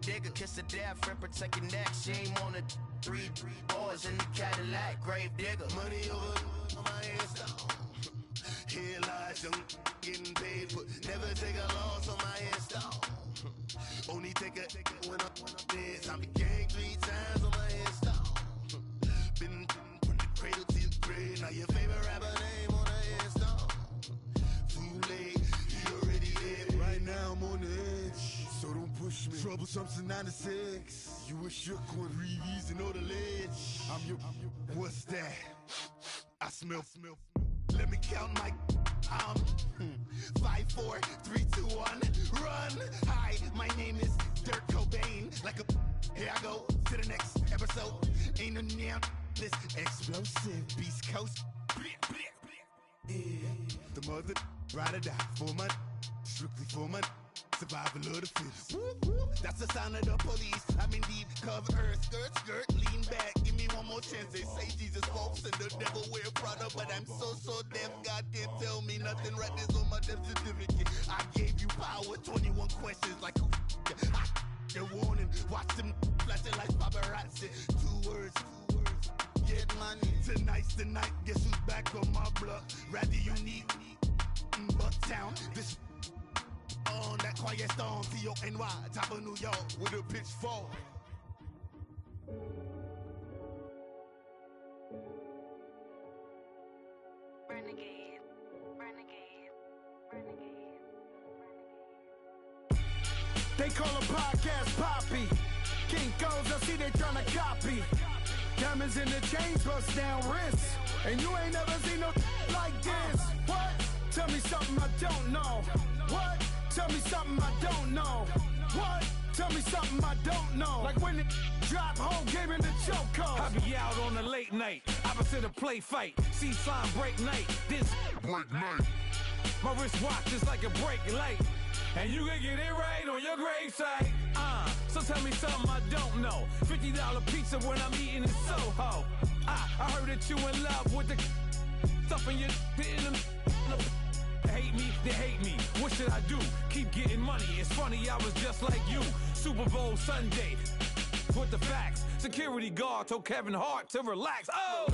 digger. Kiss the death friend, protect your neck. She ain't on the 3 boys in the Cadillac. Grave digger. Money over on my headstone. Here lies young getting paid, but never take a loss on my headstone. Only take a when I'm dead. Time to gang 3 times on my headstone. Been from the cradle to the grave. Now your favorite rapper name on the headstone. Too late, he already dead. Right now I'm on the edge, so don't push me. Troublesome to 96. You a shook one, breathe and know the ledge. I'm your. What's that? I smell. Let me count my. 5, 4, 3, 2, 1, run. Hi, my name is Dirk Cobain. Like a. Here I go to the next episode. Ain't no damn this explosive Beast Coast. Yeah. The mother ride or die for my. Strictly for my. Survival of the fittest. That's the sound of the police. I'm in deep cover earth. Skirt, lean back. Give me one more chance. They say Jesus walks and the devil wear Prada, but I'm so deaf. God can't tell me nothing. Right there's on my death certificate. I gave you power. 21 questions like who the warning. Watch them flashing like paparazzi. 2 words. Get money. Tonight's the night. Guess who's back on my block? Rather unique. Bucktown. This. On that quiet storm, T-O-N-Y, top of New York, with a pitchfork. Renegade. They call a podcast Poppy. Kinkos, I see they tryna copy. Diamonds in the chains, bust down wrists. And you ain't never seen no like this. What? Tell me something I don't know. What? Tell me something I don't know. What? Tell me something I don't know. Like when it drop, whole game in the chokehold. I be out on a late night, opposite a play fight. See sign break night, this break night. My wristwatch is like a brake light, and you can get it right on your gravesite. So tell me something I don't know. $50 pizza when I'm eating in Soho. I heard that you in love with the stuff in your in them. Hate me, they hate me. What should I do? Keep getting money. It's funny, I was just like you. Super Bowl Sunday. With the facts. Security guard told Kevin Hart to relax. Oh!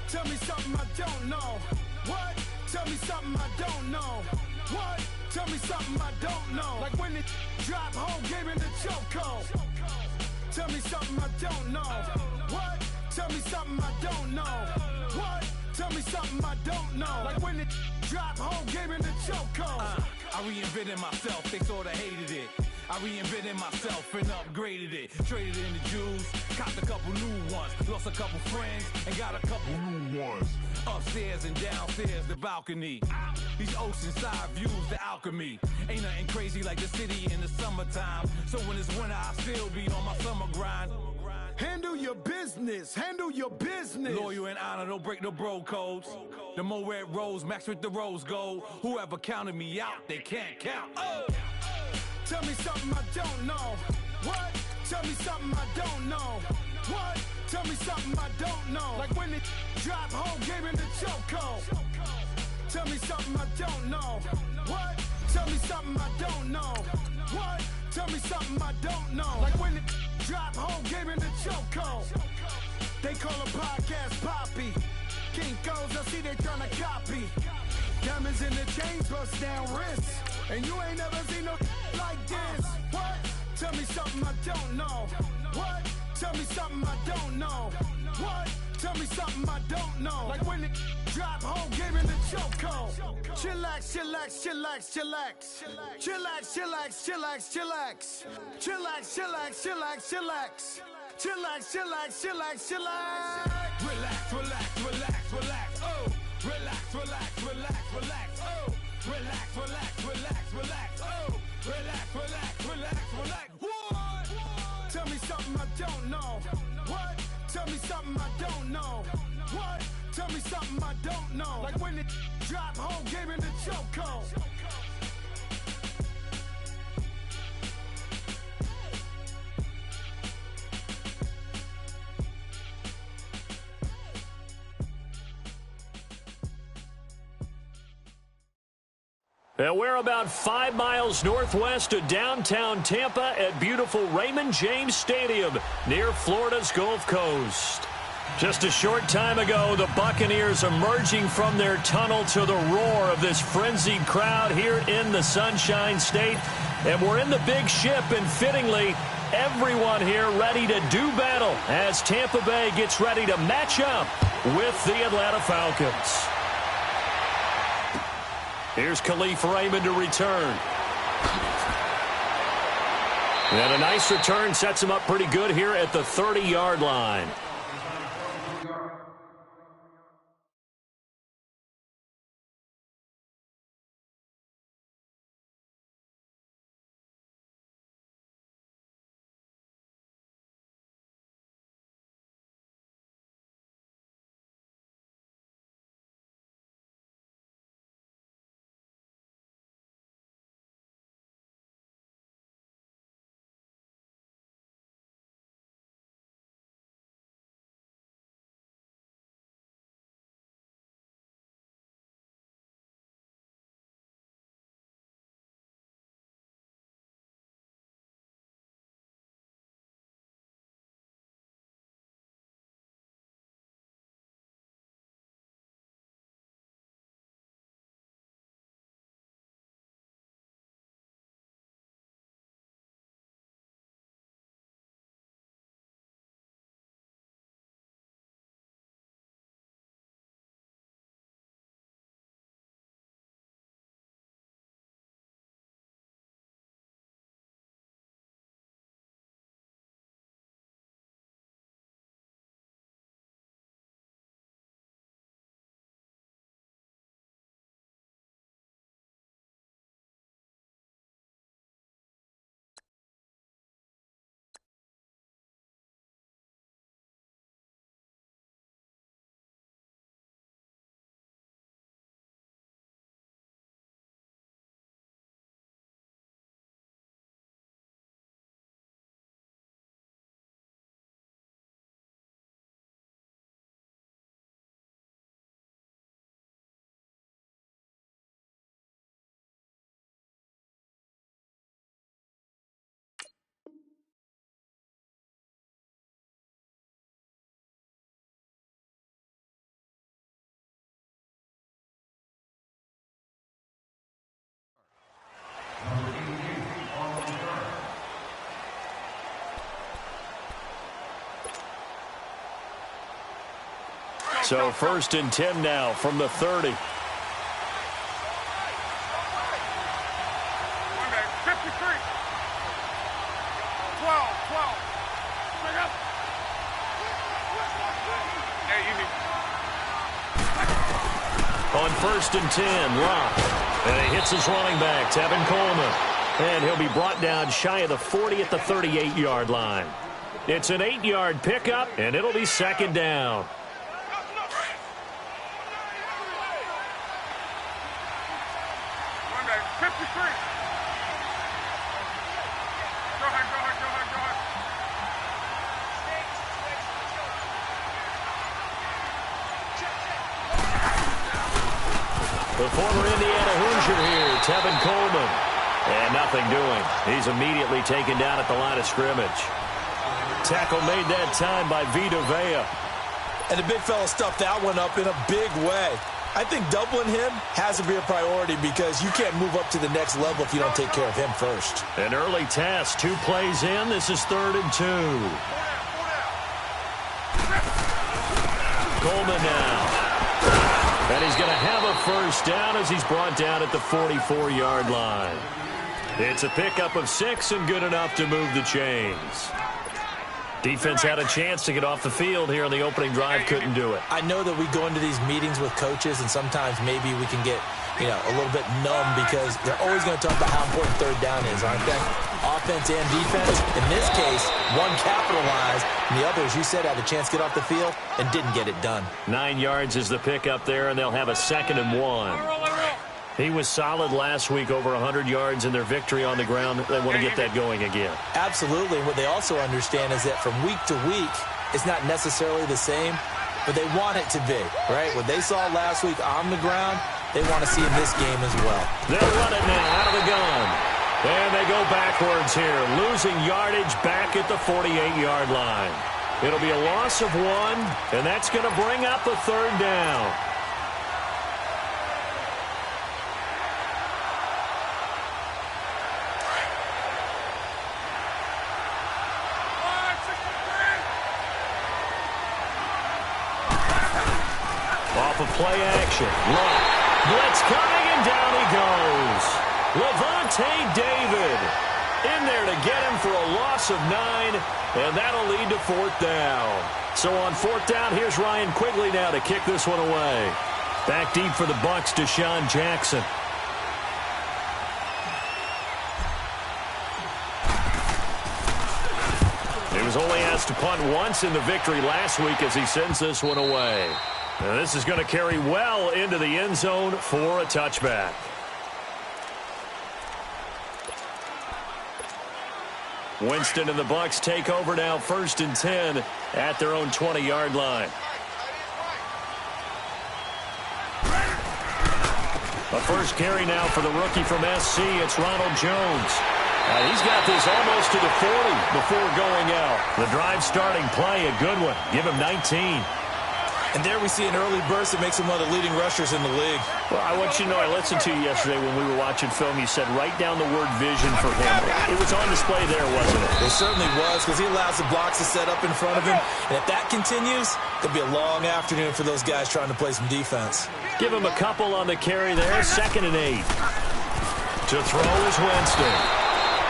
Tell me something I don't know. What? Tell me something I don't know. What? Tell me something I don't know. Like when it drop, whole game in the chokehold. Tell me something I don't know. What? Tell me something I don't know. What? Tell me something I don't know. Like when it drop, whole game in the chokehold. I reinvented myself, they sorta hated it. I reinvented myself and upgraded it. Traded in the Jews, copped a couple new ones. Lost a couple friends and got a couple new ones. Upstairs and downstairs, the balcony. These oceanside views, the alchemy. Ain't nothing crazy like the city in the summertime. So when it's winter, I still be on my summer grind. Handle your business, handle your business. Loyal and honor, don't break no bro codes. The more red rose, max with the rose gold. Whoever counted me out, they can't count. Oh! Tell me something I don't know. What? Tell me something I don't know. What? Tell me something I don't know. Like when it drop, whole game in the chokehold. Tell me something I don't know. What? Tell me something I don't know. What? Tell me something I don't know. Like when it drop, whole game in the chokehold. They call a podcast Poppy. Kinkos, I see they tryna copy. Diamonds in the chains, bust down wrists. And you ain't never seen no like this. What? Tell me something I don't know. What? Tell me something I don't know. What? Tell me something I don't know. Like when it drop, whole game in the chokehold. Chillax, chillax, chillax, chillax. Chillax, chillax, chillax, chillax. Chillax, chillax, chillax, chillax. Chillax, chillax, chillax, chillax. Relax, relax, relax, relax. Oh! Relax, relax, relax, relax. Oh! Relax, relax, relax, relax. Oh! Relax, relax, relax, relax. What? Tell me something I don't know. What? Tell me something I don't know. What? Tell me something I don't know. Like when it drop, whole game in the chokehold. And we're about 5 miles northwest of downtown Tampa at beautiful Raymond James Stadium near Florida's Gulf Coast. Just a short time ago, the Buccaneers emerging from their tunnel to the roar of this frenzied crowd here in the Sunshine State. And we're in the big ship, and fittingly, everyone here ready to do battle as Tampa Bay gets ready to match up with the Atlanta Falcons. Here's Khalif Raymond to return. And a nice return sets him up pretty good here at the 30-yard line. So 1st and 10 now from the 30. 53. On 1st and 10, Locke. And he hits his running back, Tevin Coleman. And he'll be brought down shy of the 40 at the 38-yard line. It's an 8-yard pickup, and it'll be 2nd down. The former Indiana Hoosier here, Tevin Coleman. And nothing doing. He's immediately taken down at the line of scrimmage. Tackle made that time by Vita Vea. And the big fella stuffed that one up in a big way. I think doubling him has to be a priority because you can't move up to the next level if you don't take care of him first. An early task, 2 plays in. This is 3rd and 2. Coleman now. And he's going to have a 1st down as he's brought down at the 44-yard line. It's a pickup of 6 and good enough to move the chains. Defense had a chance to get off the field here on the opening drive, couldn't do it. I know that we go into these meetings with coaches, and sometimes maybe we can get, a little bit numb because they're always going to talk about how important 3rd down is, aren't they? Offense and defense. In this case, one capitalized, and the other, as you said, had a chance to get off the field and didn't get it done. 9 yards is the pickup there, and they'll have a 2nd and 1. He was solid last week, over 100 yards in their victory on the ground. They want to get that going again. Absolutely. What they also understand is that from week to week, it's not necessarily the same, but they want it to be, right? What they saw last week on the ground, they want to see in this game as well. They'll run it now out of the gun. And they go backwards here, losing yardage back at the 48-yard line. It'll be a loss of 1, and that's going to bring up a 3rd down. Off of play action. Look. Blitz coming, and down he goes. Levante David in there to get him for a loss of 9, and that'll lead to 4th down. So on 4th down, here's Ryan Quigley now to kick this one away. Back deep for the Bucs, Deshaun Jackson. He was only asked to punt once in the victory last week as he sends this one away. Now this is going to carry well into the end zone for a touchback. Winston and the Bucs take over now, 1st and 10 at their own 20-yard line. A first carry now for the rookie from SC. It's Ronald Jones. He's got this almost to the 40 before going out. The drive starting play, a good one. Give him 19. And there we see an early burst that makes him one of the leading rushers in the league. Well, I want you to know, I listened to you yesterday when we were watching film. You said write down the word vision for him. It was on display there, wasn't it? It certainly was, because he allows the blocks to set up in front of him. And if that continues, it could be a long afternoon for those guys trying to play some defense. Give him a couple on the carry there. 2nd and 8. To throw is Winston.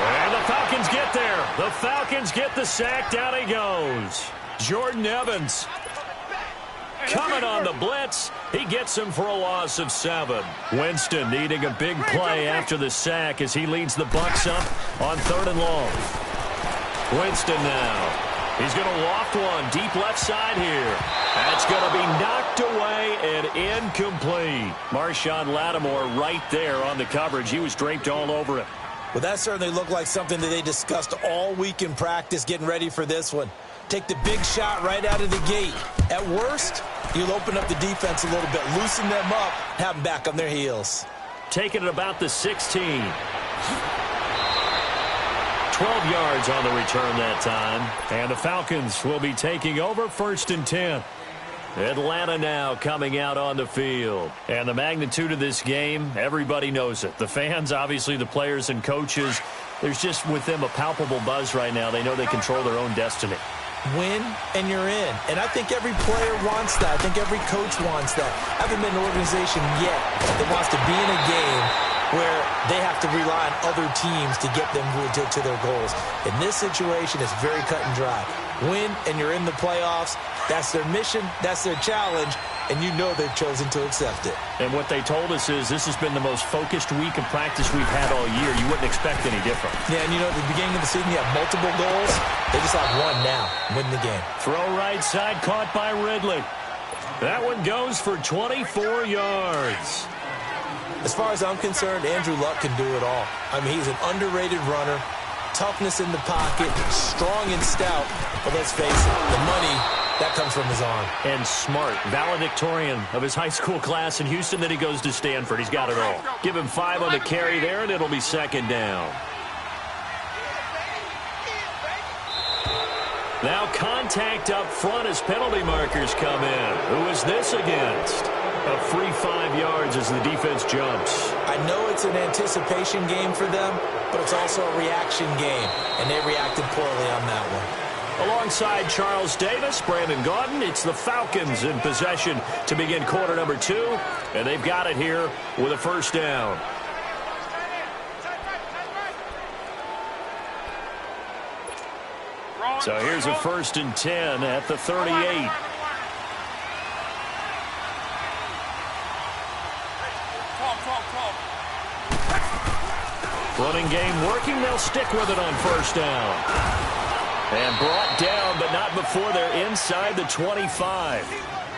And the Falcons get there. The Falcons get the sack. Down he goes. Jordan Evans coming on the blitz. He gets him for a loss of 7. Winston needing a big play after the sack as he leads the Bucs up on 3rd and long. Winston now. He's going to loft one deep left side here. That's going to be knocked away and incomplete. Marshawn Lattimore right there on the coverage. He was draped all over him. Well, that certainly looked like something that they discussed all week in practice getting ready for this one. Take the big shot right out of the gate. At worst, you'll open up the defense a little bit, loosen them up, have them back on their heels. Taking it about the 16. 12 yards on the return that time. And the Falcons will be taking over, 1st and 10. Atlanta now coming out on the field. And the magnitude of this game, everybody knows it. The fans, obviously the players and coaches, there's just with them a palpable buzz right now. They know they control their own destiny. Win and you're in. And I think every player wants that. I think every coach wants that. I haven't been an organization yet that wants to be in a game where they have to rely on other teams to get them to their goals. In this situation, it's very cut and dry. Win and you're in the playoffs. That's their mission. That's their challenge. And you know they've chosen to accept it. And what they told us is this has been the most focused week of practice we've had all year. You wouldn't expect any different. Yeah, and you know, at the beginning of the season, you have multiple goals. They just have one now. Win the game. Throw right side, caught by Ridley. That one goes for 24 yards. As far as I'm concerned, Andrew Luck can do it all. I mean, he's an underrated runner. Toughness in the pocket, strong and stout. But let's face it, the money, that comes from his arm. And smart, valedictorian of his high school class in Houston. Then he goes to Stanford. He's got it all. Give him 5 on the carry there, and it'll be 2nd down. Now contact up front as penalty markers come in. Who is this against? A free 5 yards as the defense jumps. I know it's an anticipation game for them, but it's also a reaction game, and they reacted poorly on that one. Alongside Charles Davis, Brandon Gaudin, it's the Falcons in possession to begin quarter number 2, and they've got it here with a 1st down. So here's a 1st and 10 at the 38. Running game working. They'll stick with it on 1st down. And brought down, but not before they're inside the 25.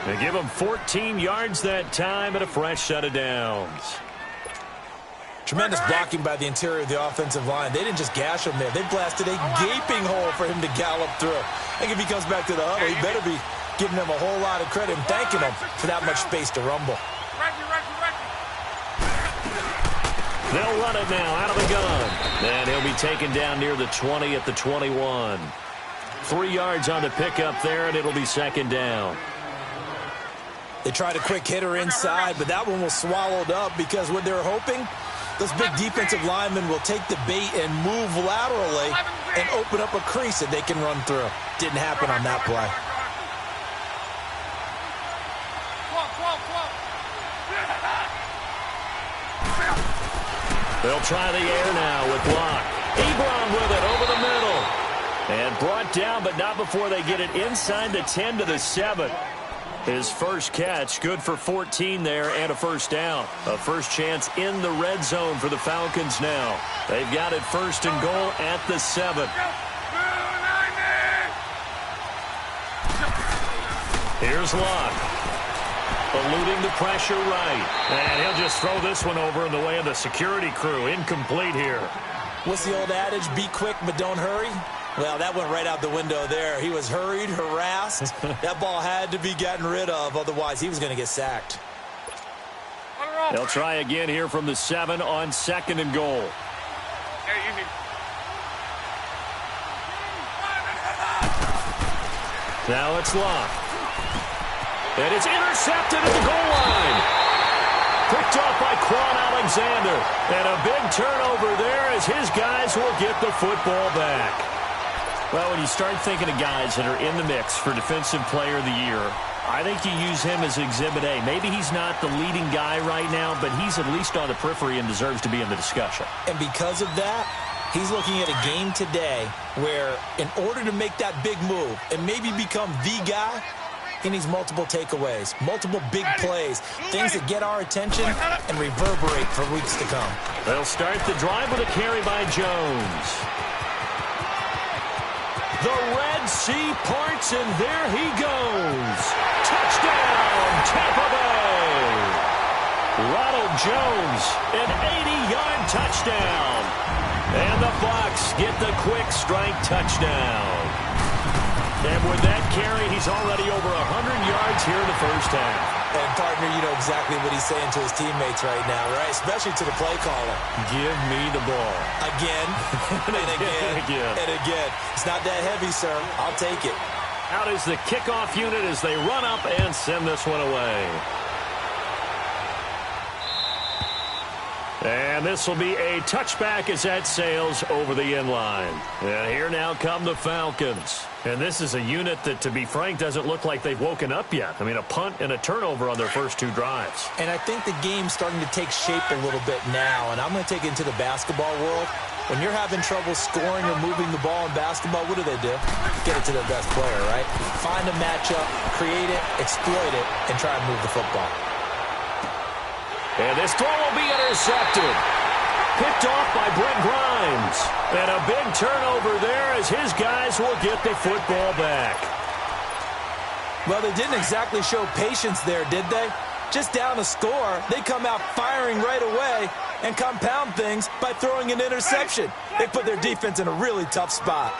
They give them 14 yards that time and a fresh set of downs. Tremendous blocking by the interior of the offensive line. They didn't just gash him there. They blasted a gaping hole for him to gallop through. I think if he comes back to the huddle, he better be giving them a whole lot of credit and thanking them for that much space to rumble. They'll run it now out of the gun. And he'll be taken down near the 20 at the 21. 3 yards on the pickup there, and it'll be second down. They tried a quick hitter inside, but that one was swallowed up because what they're hoping, those big defensive linemen will take the bait and move laterally and open up a crease that they can run through. Didn't happen on that play. They'll try the air now with Locke. Ebron with it over the middle. And brought down, but not before they get it inside the 10 to the 7. His first catch, good for 14 there and a first down. A first chance in the red zone for the Falcons now. They've got it first and goal at the 7. Here's Locke. Eluding the pressure right. And he'll just throw this one over in the way of the security crew. Incomplete here. What's the old adage? Be quick, but don't hurry. Well, that went right out the window there. He was hurried, harassed. That ball had to be gotten rid of. Otherwise, he was going to get sacked. They'll try again here from the 7 on second and goal. Now it's Locke. And it's intercepted at the goal line. Picked off by Quan Alexander. And a big turnover there as his guys will get the football back. Well, when you start thinking of guys that are in the mix for Defensive Player of the Year, I think you use him as Exhibit A. Maybe he's not the leading guy right now, but he's at least on the periphery and deserves to be in the discussion. And because of that, he's looking at a game today where in order to make that big move and maybe become the guy, he needs multiple takeaways, multiple big plays, things that get our attention and reverberate for weeks to come. They'll start the drive with a carry by Jones. The Red Sea parts, and there he goes. Touchdown, Tampa Bay. Ronald Jones, an 80-yard touchdown. And the Bucs get the quick strike touchdown. And with that carry, he's already over 100 yards here in the first half. And, partner, you know exactly what he's saying to his teammates right now, right? Especially to the play caller. Give me the ball. Again, and again, and again. It's not that heavy, sir. I'll take it. Out is the kickoff unit as they run up and send this one away. And this will be a touchback as that sails over the inline. And here now come the Falcons. And this is a unit that, to be frank, doesn't look like they've woken up yet. I mean, a punt and a turnover on their first 2 drives. And I think the game's starting to take shape a little bit now. And I'm going to take it into the basketball world. When you're having trouble scoring or moving the ball in basketball, what do? Get it to their best player, right? Find a matchup, create it, exploit it, and try and move the football. And this throw will be intercepted. Picked off by Brent Grimes. And a big turnover there as his guys will get the football back. Well, they didn't exactly show patience there, did they? Just down a score, they come out firing right away and compound things by throwing an interception. They put their defense in a really tough spot.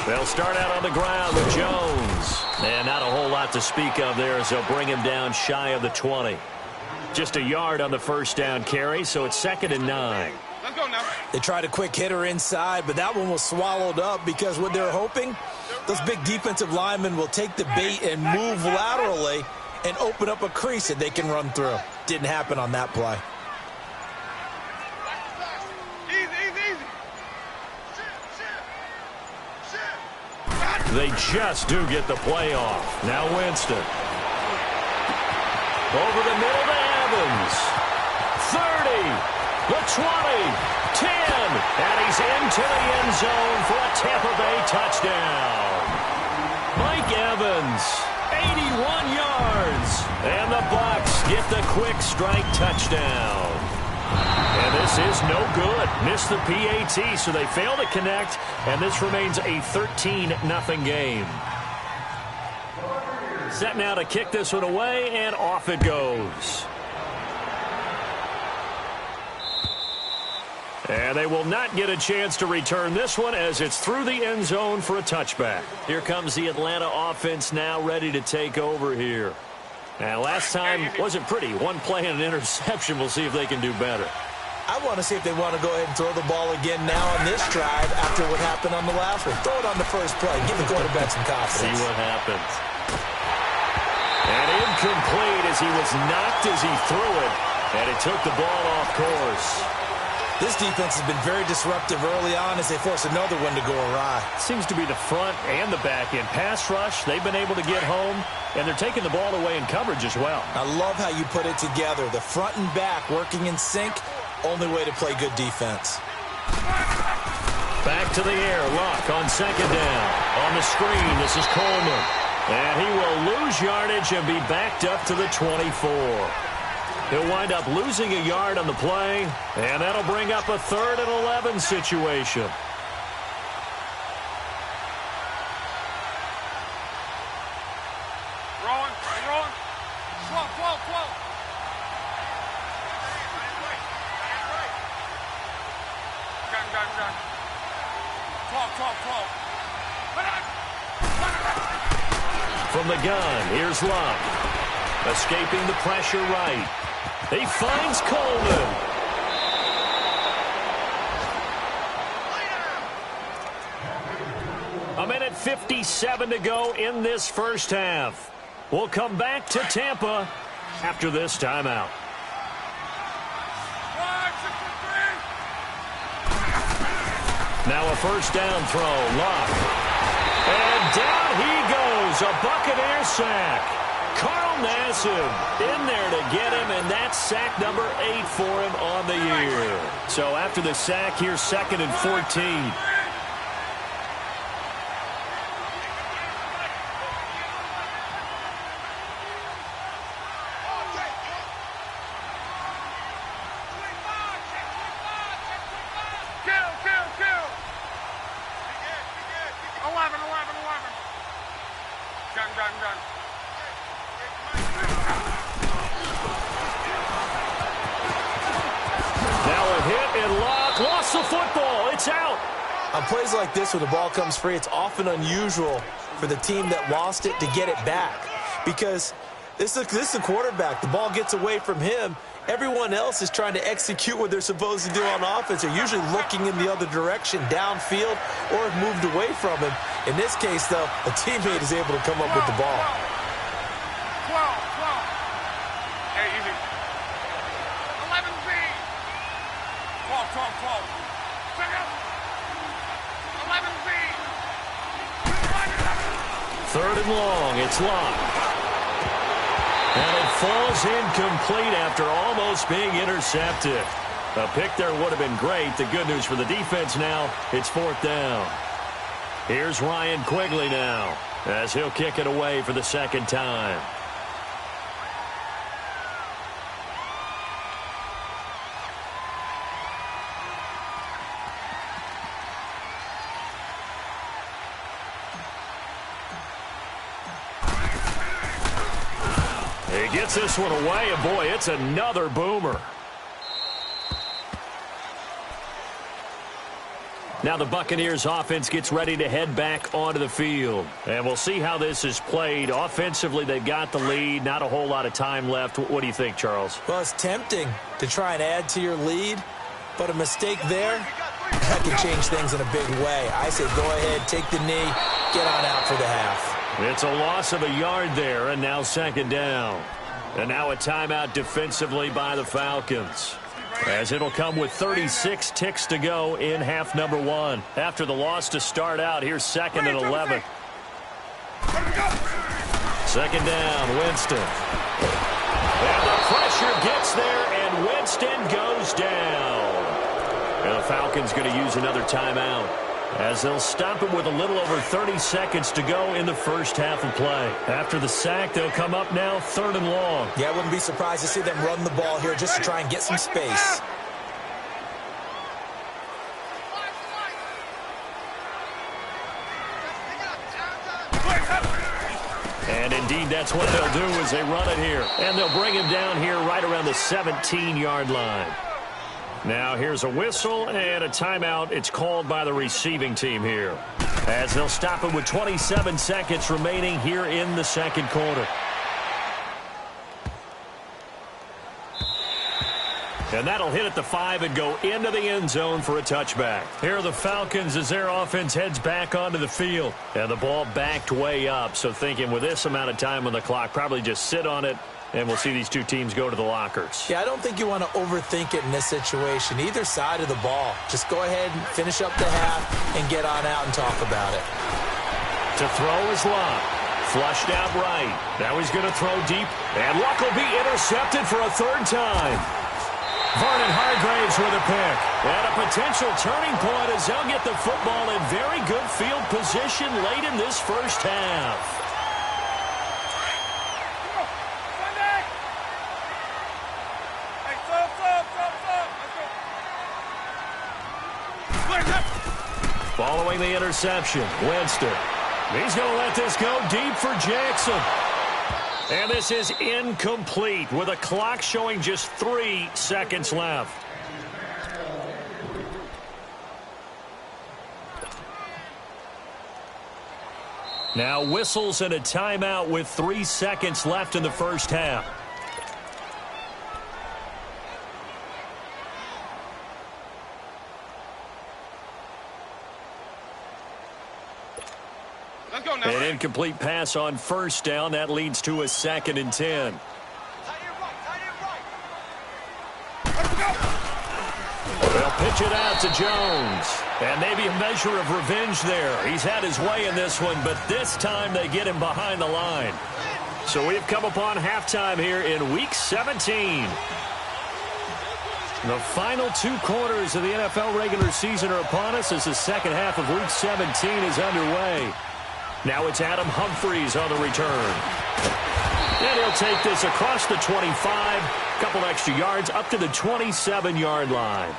They'll start out on the ground with Jones. And not a whole lot to speak of there as they'll bring him down shy of the 20. Just a yard on the first down carry, so it's 2nd and 9. Let's go now. They tried a quick hitter inside, but that one was swallowed up because what they're hoping, those big defensive linemen will take the bait and move laterally and open up a crease that they can run through. Didn't happen on that play. They just do get the play off. Now Winston. Over the middle to Evans. 30, the 20, 10, and he's into the end zone for a Tampa Bay touchdown. Mike Evans, 81 yards, and the Bucs get the quick strike touchdown. And this is no good. Missed the PAT, so they fail to connect, and this remains a 13-0 game. Set now to kick this one away, and off it goes. And they will not get a chance to return this one as it's through the end zone for a touchback. Here comes the Atlanta offense now ready to take over here. Now, last time wasn't pretty. One play and an interception. We'll see if they can do better. I want to see if they want to go ahead and throw the ball again now on this drive after what happened on the last one. Throw it on the first play. Give the quarterback some confidence. See what happens. And incomplete as he was knocked as he threw it. And it took the ball off course. This defense has been very disruptive early on as they force another one to go awry. Seems to be the front and the back end. Pass rush, they've been able to get home, and they're taking the ball away in coverage as well. I love how you put it together. The front and back working in sync, only way to play good defense. Back to the air, Luck on second down. On the screen, this is Coleman. And he will lose yardage and be backed up to the 24. He'll wind up losing a yard on the play, and that'll bring up a 3rd and 11 situation. Rolling. Slow. Gun. 12. From the gun, here's Luck. Escaping the pressure right. He finds Coleman. A minute 57 to go in this first half. We'll come back to Tampa after this timeout. Now a first down throw, Luck. And down he goes, a Buccaneer sack. Carl Nassib in there to get him, and that's sack number 8 for him on the year. So after the sack, here's 2nd and 14. Gun. Now a hit and Luck lost the football. It's out. On plays like this where the ball comes free, it's often unusual for the team that lost it to get it back. Because this is the quarterback. The ball gets away from him. Everyone else is trying to execute what they're supposed to do on offense. They're usually looking in the other direction, downfield, or have moved away from him. In this case, though, a teammate is able to come up with the ball. 12. Hey, easy. 11Z. 12. Check out. 11Z. 3rd and long. It's Luck. And it falls incomplete after almost being intercepted. A pick there would have been great. The good news for the defense now, it's 4th down. Here's Ryan Quigley now as he'll kick it away for the 2nd time. He gets this one away, and boy, it's another boomer. Now the Buccaneers offense gets ready to head back onto the field. And we'll see how this is played. Offensively, they've got the lead. Not a whole lot of time left. What do you think, Charles? Well, it's tempting to try and add to your lead, but a mistake there, that can change things in a big way. I say go ahead, take the knee, get on out for the half. It's a loss of a yard there, and now 2nd down. And now a timeout defensively by the Falcons, as it'll come with 36 ticks to go in half number 1. After the loss to start out, here's 2nd and 11. 2nd down, Winston. And the pressure gets there, and Winston goes down. And the Falcons going to use another timeout, as they'll stop him with a little over 30 seconds to go in the first half of play. After the sack, they'll come up now 3rd and long. Yeah, I wouldn't be surprised to see them run the ball here just to try and get some space. And indeed, that's what they'll do as they run it here. And they'll bring him down here right around the 17-yard line. Now here's a whistle and a timeout. It's called by the receiving team here, as they'll stop it with 27 seconds remaining here in the second quarter. And that'll hit at the 5 and go into the end zone for a touchback. Here are the Falcons as their offense heads back onto the field. And the ball backed way up. So thinking with this amount of time on the clock, probably just sit on it, and we'll see these two teams go to the lockers. Yeah, I don't think you want to overthink it in this situation. Either side of the ball. Just go ahead and finish up the half and get on out and talk about it. To throw is Luck. Flushed out right. Now he's going to throw deep. And Luck will be intercepted for a third time. Vernon Hargraves with a pick. And a potential turning point as they'll get the football in very good field position late in this first half. Following the interception, Winston. He's going to let this go deep for Jackson. And this is incomplete with a clock showing just 3 seconds left. Now whistles and a timeout with 3 seconds left in the first half. An incomplete pass on first down. That leads to a 2nd and 10. They'll pitch it out to Jones. And maybe a measure of revenge there. He's had his way in this one, but this time they get him behind the line. So we've come upon halftime here in Week 17. The final 2 quarters of the NFL regular season are upon us as the second half of Week 17 is underway. Now it's Adam Humphries on the return. And he'll take this across the 25, a couple extra yards, up to the 27-yard line.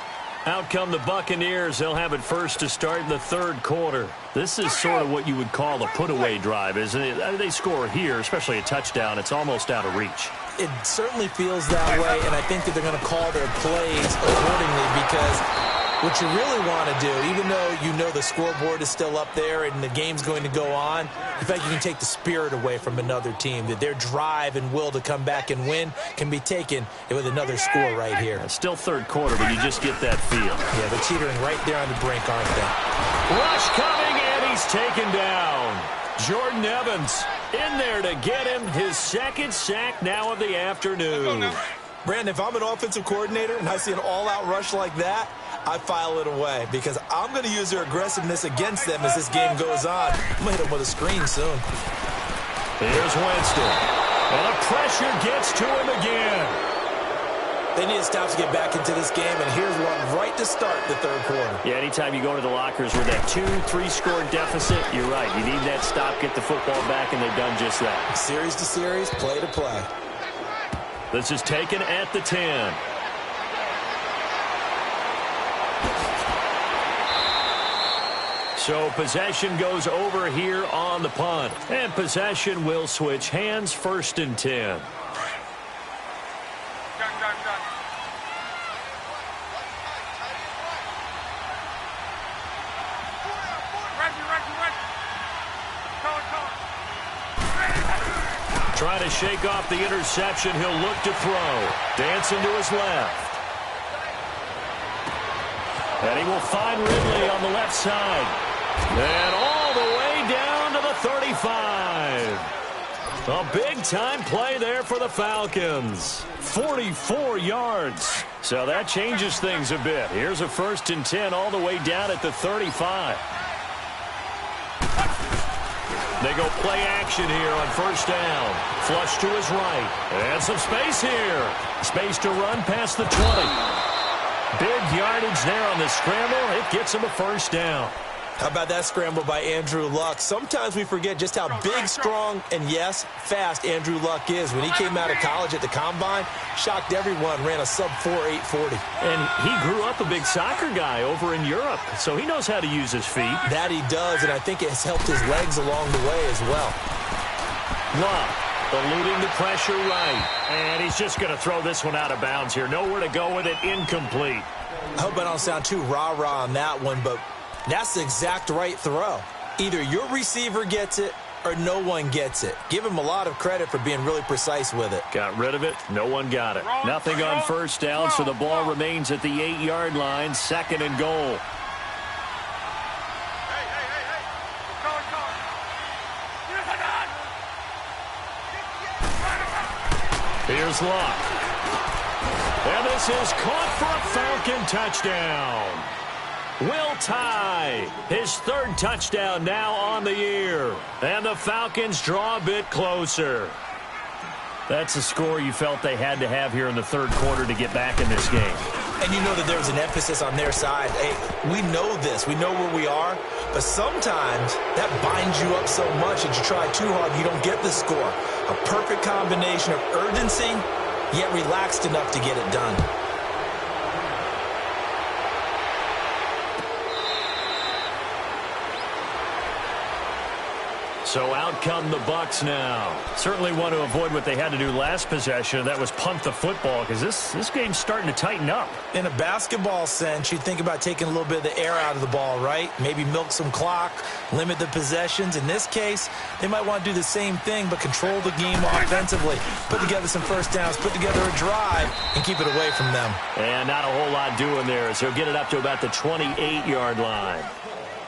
Out come the Buccaneers. They'll have it first to start in the third quarter. This is sort of what you would call a put-away drive, isn't it? They score here, especially a touchdown. It's almost out of reach. It certainly feels that way, and I think that they're going to call their plays accordingly because what you really want to do, even though you know the scoreboard is still up there and the game's going to go on, in fact, you can take the spirit away from another team, that their drive and will to come back and win can be taken with another score right here. It's still third quarter, but you just get that feel. Yeah, they're teetering right there on the brink, aren't they? Rush coming, and he's taken down. Jordan Evans in there to get him his 2nd sack now of the afternoon. Brandon, if I'm an offensive coordinator and I see an all-out rush like that, I file it away because I'm going to use their aggressiveness against them as this game goes on. I'm going to hit them with a screen soon. Here's Winston. And the pressure gets to him again. They need to stop to get back into this game, and here's one right to start the third quarter. Yeah, anytime you go to the lockers with that 2-3 score deficit, you're right. You need that stop, get the football back, and they've done just that. Series to series, play to play. This is taken at the 10. So possession goes over here on the punt. And possession will switch hands, 1st and 10. Trying to shake off the interception. He'll look to throw. Dancing to his left. And he will find Ridley on the left side. And all the way down to the 35. A big-time play there for the Falcons. 44 yards. So that changes things a bit. Here's a 1st and 10 all the way down at the 35. They go play action here on 1st down. Flush to his right. And some space here. Space to run past the 20. Big yardage there on the scramble. It gets him a 1st down. How about that scramble by Andrew Luck? Sometimes we forget just how big, strong, and, yes, fast Andrew Luck is. When he came out of college at the Combine, shocked everyone, ran a sub-4 840. And he grew up a big soccer guy over in Europe, so he knows how to use his feet. That he does, and I think it has helped his legs along the way as well. Luck eluding the pressure right. And he's just going to throw this one out of bounds here. Nowhere to go with it, incomplete. I hope I don't sound too rah-rah on that one, but that's the exact right throw. Either your receiver gets it or no one gets it. Give him a lot of credit for being really precise with it. Got rid of it. No one got it. Nothing on first down, so the ball remains at the 8-yard line. 2nd and goal. Here's Luck. And this is caught for a Falcon touchdown. Will Tye, his 3rd touchdown now on the year. And the Falcons draw a bit closer. That's a score you felt they had to have here in the 3rd quarter to get back in this game. And you know that there's an emphasis on their side. Hey, we know this. We know where we are. But sometimes that binds you up so much that you try too hard, you don't get the score. A perfect combination of urgency, yet relaxed enough to get it done. So out come the Bucs now. Certainly want to avoid what they had to do last possession. That was punt the football, because this game's starting to tighten up. In a basketball sense, you think about taking a little bit of the air out of the ball, right? Maybe milk some clock, limit the possessions. In this case, they might want to do the same thing, but control the game offensively. Put together some first downs, put together a drive, and keep it away from them. And not a whole lot doing there, so get it up to about the 28-yard line.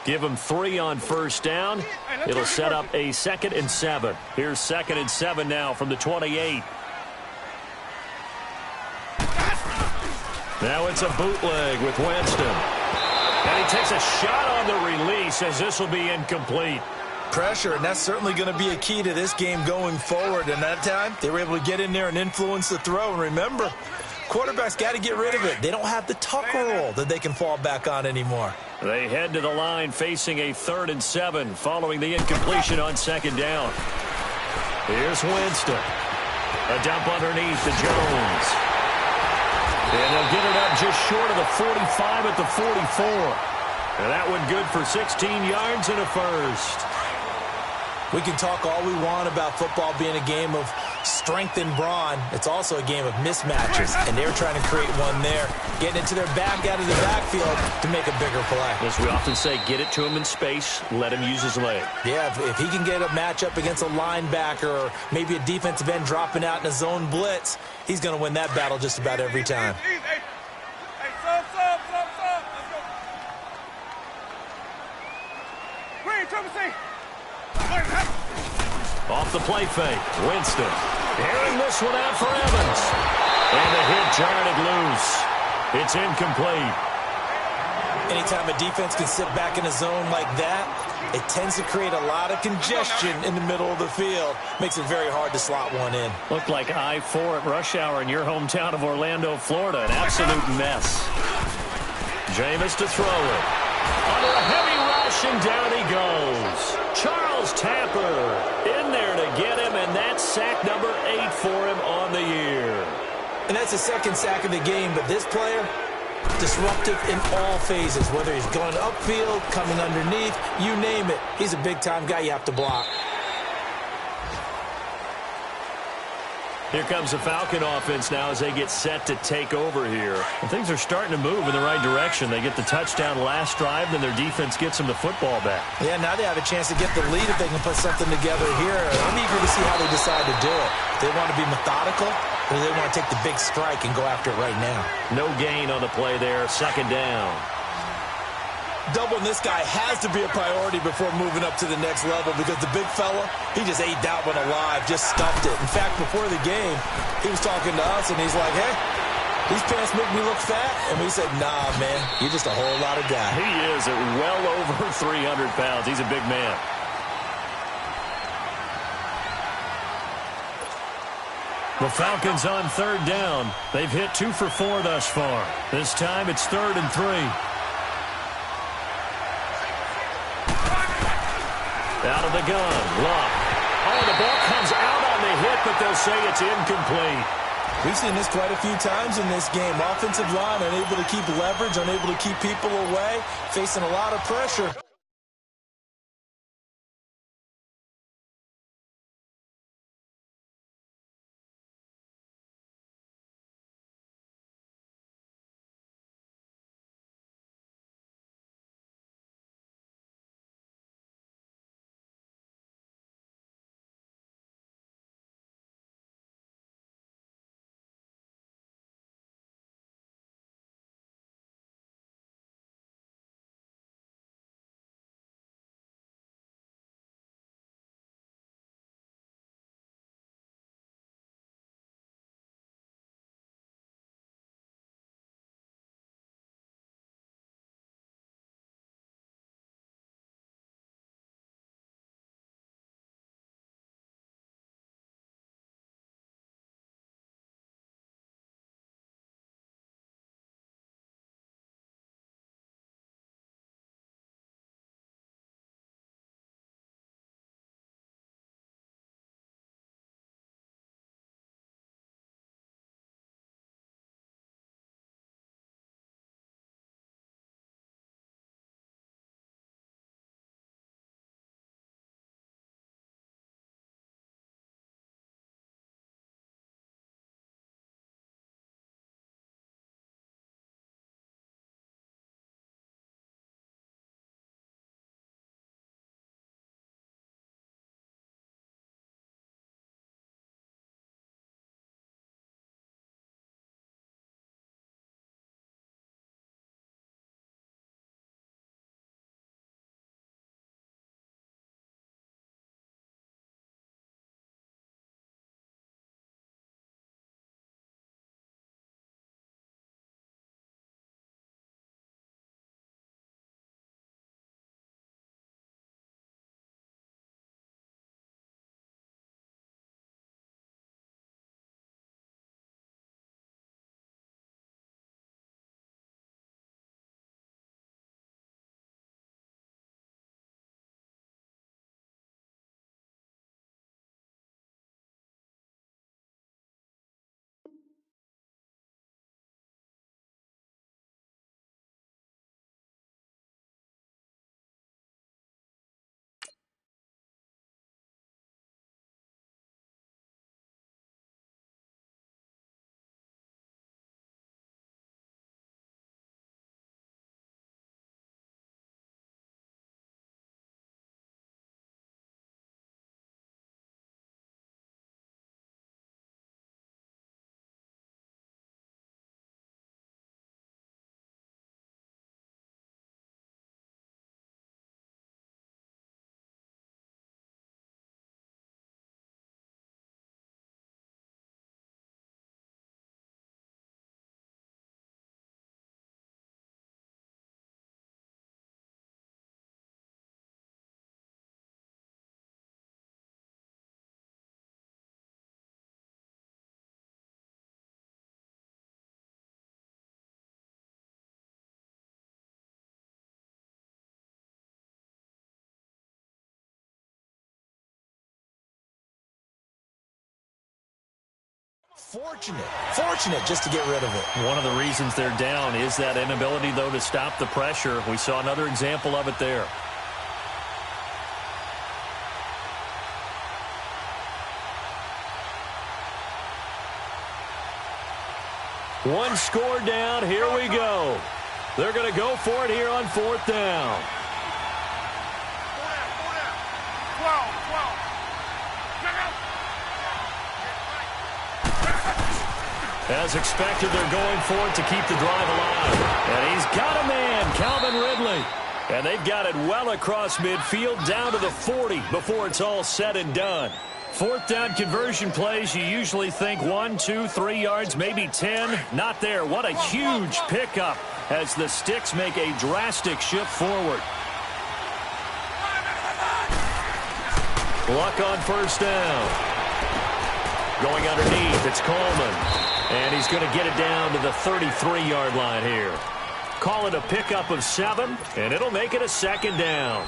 Give them 3 on first down. It'll set up a 2nd and 7. Here's 2nd and 7 now from the 28. Now it's a bootleg with Winston. And he takes a shot on the release as this will be incomplete. Pressure, and that's certainly going to be a key to this game going forward. And that time, they were able to get in there and influence the throw. And remember, quarterbacks got to get rid of it. They don't have the tuck roll that they can fall back on anymore. They head to the line facing a 3rd and 7 following the incompletion on 2nd down. Here's Winston. A dump underneath to Jones. And they'll get it up just short of the 45 at the 44. And that one good for 16 yards and a first. We can talk all we want about football being a game of strength and brawn. It's also a game of mismatches, and they're trying to create one there, getting it to their back out of the backfield to make a bigger play. As we often say, get it to him in space, let him use his leg. Yeah, if he can get a matchup against a linebacker or maybe a defensive end dropping out in a zone blitz, he's going to win that battle just about every time. Off the play fake, Winston. Airing this one out for Evans. And the hit jarred it loose. It's incomplete. Anytime a defense can sit back in a zone like that, it tends to create a lot of congestion in the middle of the field. Makes it very hard to slot one in. Looked like I-4 at rush hour in your hometown of Orlando, Florida. An absolute mess. Jameis to throw it. Under a heavy rush, and down he goes. Charles Tapper in there to get him, and that's sack number 8 for him on the year. And that's the 2nd sack of the game, but this player, disruptive in all phases, whether he's going upfield, coming underneath, you name it. He's a big-time guy you have to block. Here comes the Falcon offense now as they get set to take over here. And things are starting to move in the right direction. They get the touchdown last drive, then their defense gets them the football back. Yeah, now they have a chance to get the lead if they can put something together here. I'm eager to see how they decide to do it. Do they want to be methodical, or do they want to take the big strike and go after it right now? No gain on the play there, 2nd down. Doubling this guy has to be a priority before moving up to the next level, because the big fella, he just ate that one alive, just stuffed it. In fact, before the game, he was talking to us, and he's like, hey, these pants make me look fat. And we said, nah, man, you're just a whole lot of guy. He is at well over 300 pounds. He's a big man. The Falcons on 3rd down. They've hit 2 for 4 thus far. This time it's 3rd and 3. Out of the gun, Luck. Oh, the ball comes out on the hit, but they'll say it's incomplete. We've seen this quite a few times in this game. Offensive line unable to keep leverage, unable to keep people away, facing a lot of pressure. fortunate just to get rid of it. One of the reasons they're down is that inability, though, to stop the pressure. We saw another example of it there. One score down. Here we go. They're going to go for it here on 4th down. As expected, they're going for it to keep the drive alive. And he's got a man, Calvin Ridley. And they've got it well across midfield down to the 40 before it's all said and done. 4th down conversion plays, you usually think 1, 2, 3 yards, maybe 10. Not there. What a huge pickup as the Sticks make a drastic shift forward. Luck on 1st down. Going underneath, it's Coleman. And he's going to get it down to the 33-yard line here. Call it a pickup of 7, and it'll make it a 2nd down.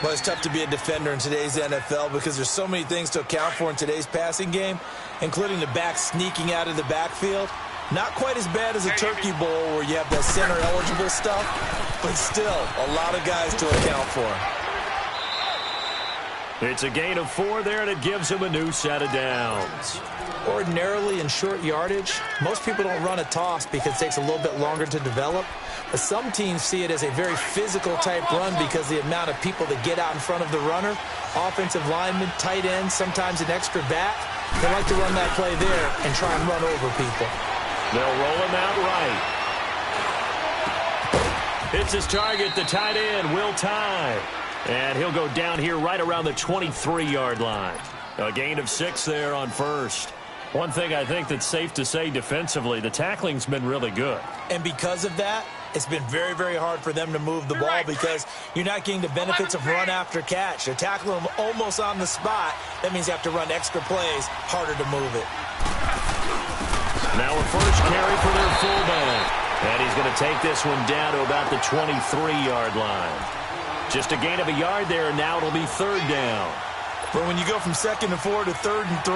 Well, it's tough to be a defender in today's NFL because there's so many things to account for in today's passing game, including the back sneaking out of the backfield. Not quite as bad as a Turkey Bowl where you have that center-eligible stuff, but still a lot of guys to account for. It's a gain of 4 there, and it gives him a new set of downs. Ordinarily in short yardage, most people don't run a toss because it takes a little bit longer to develop. But some teams see it as a very physical type run because the amount of people that get out in front of the runner, offensive linemen, tight ends, sometimes an extra back, they like to run that play there and try and run over people. They'll roll him out right. It's his target, the tight end, Will Tye. And he'll go down here right around the 23-yard line. A gain of 6 there on 1st. One thing I think that's safe to say defensively, the tackling's been really good. And because of that, it's been very, very hard for them to move the ball because you're not getting the benefits of run after catch. They're tackling them almost on the spot. That means you have to run extra plays, harder to move it. Now a first carry for their fullback. And he's going to take this one down to about the 23-yard line. Just a gain of a yard there, and now it'll be 3rd down. But when you go from 2nd and 4 to 3rd and 3,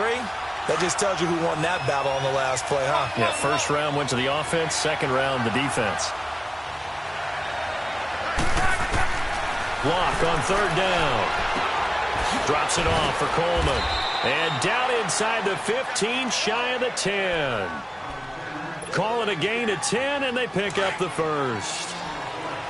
that just tells you who won that battle on the last play, huh? Yeah, 1st round went to the offense, 2nd round the defense. Block on 3rd down. Drops it off for Coleman. And down inside the 15, shy of the 10. Call it a gain of 10, and they pick up the 1st.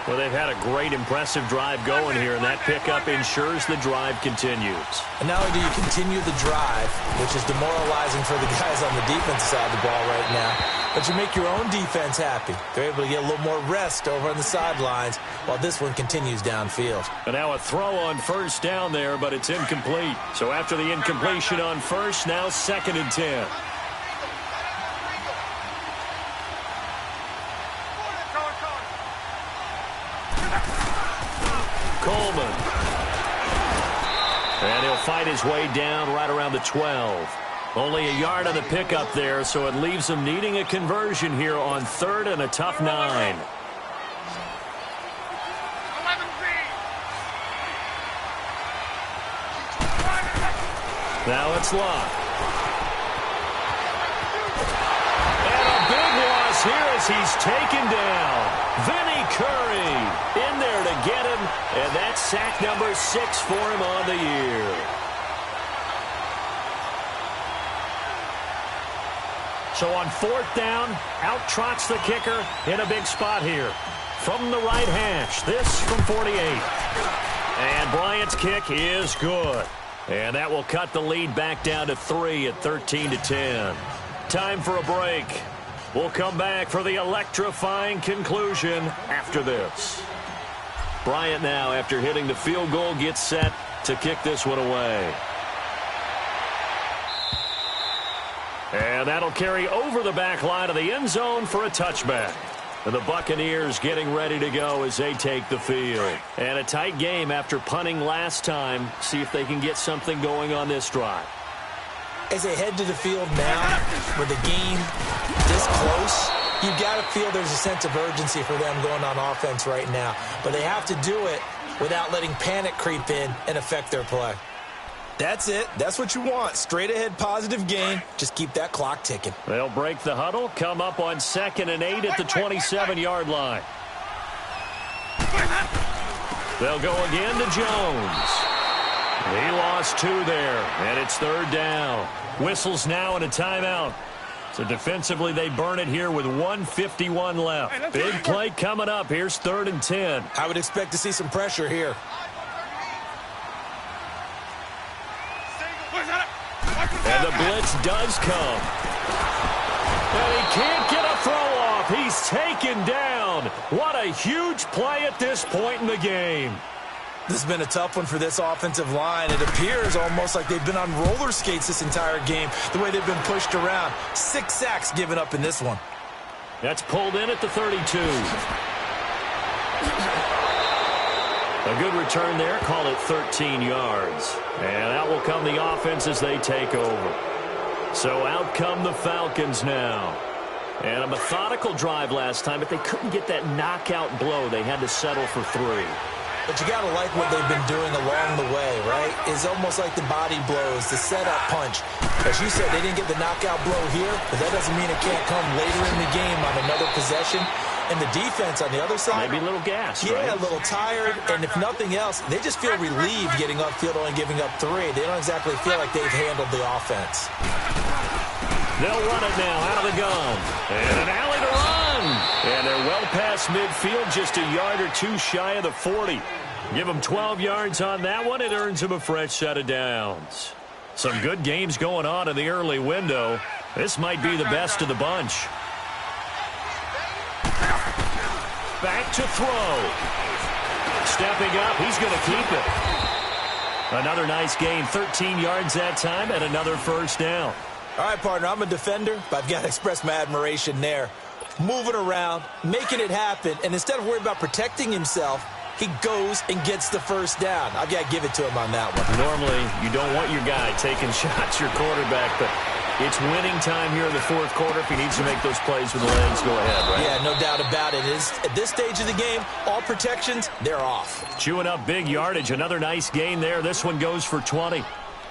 Well, they've had a great, impressive drive going here, and that pickup ensures the drive continues. And not only do you continue the drive, which is demoralizing for the guys on the defensive side of the ball right now, but you make your own defense happy. They're able to get a little more rest over on the sidelines while this one continues downfield. And now a throw on 1st down there, but it's incomplete. So after the incompletion on 1st, now 2nd and 10. Coleman. And he'll fight his way down right around the 12. Only a yard on the pickup there, so it leaves him needing a conversion here on 3rd and a tough 9. Now it's Luck. And a big loss here as he's taken down. Vinny Curry in there to get him, and that's sack number 6 for him on the year. So on 4th down, out trots the kicker in a big spot here. From the right hash, this from 48. And Bryant's kick is good. And that will cut the lead back down to 3 at 13-10. Time for a break. We'll come back for the electrifying conclusion after this. Bryant now, after hitting the field goal, gets set to kick this one away. And that'll carry over the back line of the end zone for a touchback. And the Buccaneers getting ready to go as they take the field. And a tight game after punting last time. See if they can get something going on this drive. As they head to the field now, with the game this close, you've got to feel there's a sense of urgency for them going on offense right now. But they have to do it without letting panic creep in and affect their play. That's it. That's what you want. Straight ahead positive gain. Just keep that clock ticking. They'll break the huddle, come up on 2nd and 8 at the 27-yard line. They'll go again to Jones. He lost 2 there, and it's 3rd down. Whistles now and a timeout. So defensively, they burn it here with 1:51 left. Big play coming up. Here's 3rd and 10. I would expect to see some pressure here. And the blitz does come. And he can't get a throw off. He's taken down. What a huge play at this point in the game. This has been a tough one for this offensive line. It appears almost like they've been on roller skates this entire game, the way they've been pushed around. 6 sacks given up in this one. That's pulled in at the 32. A good return there. Call it 13 yards. And out will come the offense as they take over. So out come the Falcons now. And a methodical drive last time, but they couldn't get that knockout blow. They had to settle for 3. But you got to like what they've been doing along the way, right? It's almost like the body blows, the setup punch. As you said, they didn't get the knockout blow here, but that doesn't mean it can't come later in the game on another possession. And the defense on the other side, maybe a little gas, yeah, right? A little tired. And if nothing else, they just feel relieved getting upfield, only giving up 3. They don't exactly feel like they've handled the offense. They'll run it now out of the gun. And an alley to run. And they're well past midfield, just a yard or 2 shy of the 40. Give them 12 yards on that one. It earns them a fresh set of downs. Some good games going on in the early window. This might be the best of the bunch. Back to throw. Stepping up, he's going to keep it. Another nice gain, 13 yards that time, and another first down. All right, partner, I'm a defender, but I've got to express my admiration there. Moving around, making it happen, and instead of worrying about protecting himself, he goes and gets the first down. I've got to give it to him on that one. Normally, you don't want your guy taking shots, your quarterback, but it's winning time here in the 4th quarter. If he needs to make those plays with the legs, go ahead, right? Yeah, no doubt about it. At this stage of the game, all protections, they're off. Chewing up big yardage. Another nice gain there. This one goes for 20.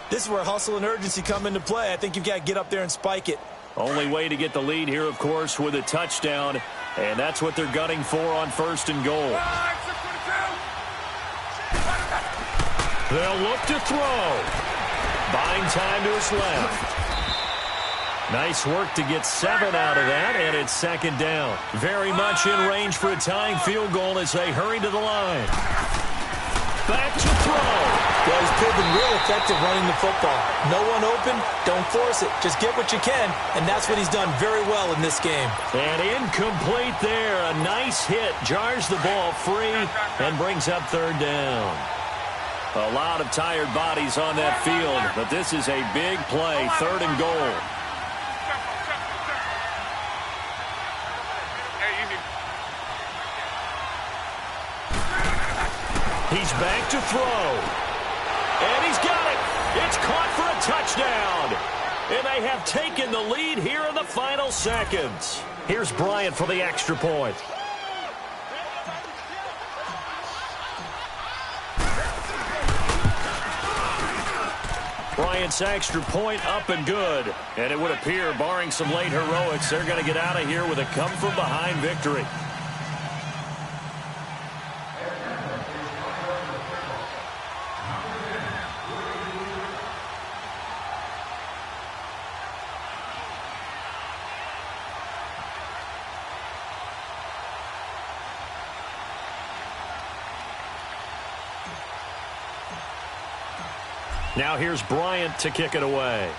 This is where hustle and urgency come into play. I think you've got to get up there and spike it. Only way to get the lead here, of course, with a touchdown. And that's what they're gunning for on 1st and goal. They'll look to throw. Buying time to his left. Nice work to get 7 out of that, and it's 2nd down. Very much in range for a tying field goal as they hurry to the line. Back to throw. Well, he's proven real effective running the football. No one open, don't force it. Just get what you can, and that's what he's done very well in this game. And incomplete there. A nice hit. Jars the ball free and brings up 3rd down. A lot of tired bodies on that field, but this is a big play. 3rd and goal. He's back to throw. And he's got it. It's caught for a touchdown. And they have taken the lead here in the final seconds. Here's Bryant for the extra point. Bryant's extra point up and good. And it would appear, barring some late heroics, they're going to get out of here with a come-from-behind victory. Now here's Bryant to kick it away.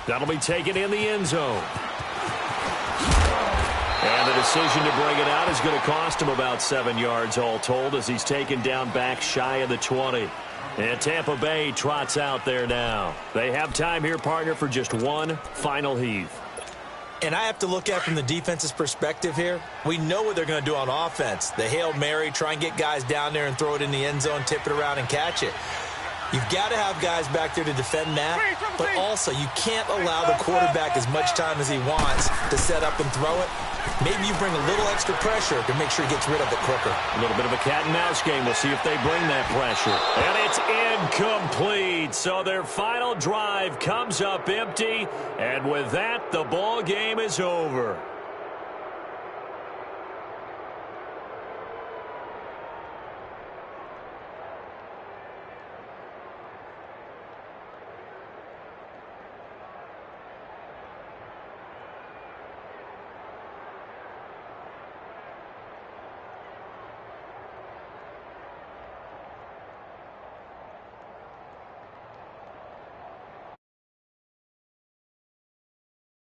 That'll be taken in the end zone. And the decision to bring it out is going to cost him about 7 yards all told as he's taken down back shy of the 20. And Tampa Bay trots out there now. They have time here, partner, for just one final heave. And I have to look at from the defense's perspective here. We know what they're going to do on offense. The Hail Mary, try and get guys down there and throw it in the end zone, tip it around and catch it. You've got to have guys back there to defend that, but also you can't allow the quarterback as much time as he wants to set up and throw it. Maybe you bring a little extra pressure to make sure he gets rid of it quicker. A little bit of a cat and mouse game. We'll see if they bring that pressure. And it's incomplete. So their final drive comes up empty. And with that, the ball game is over.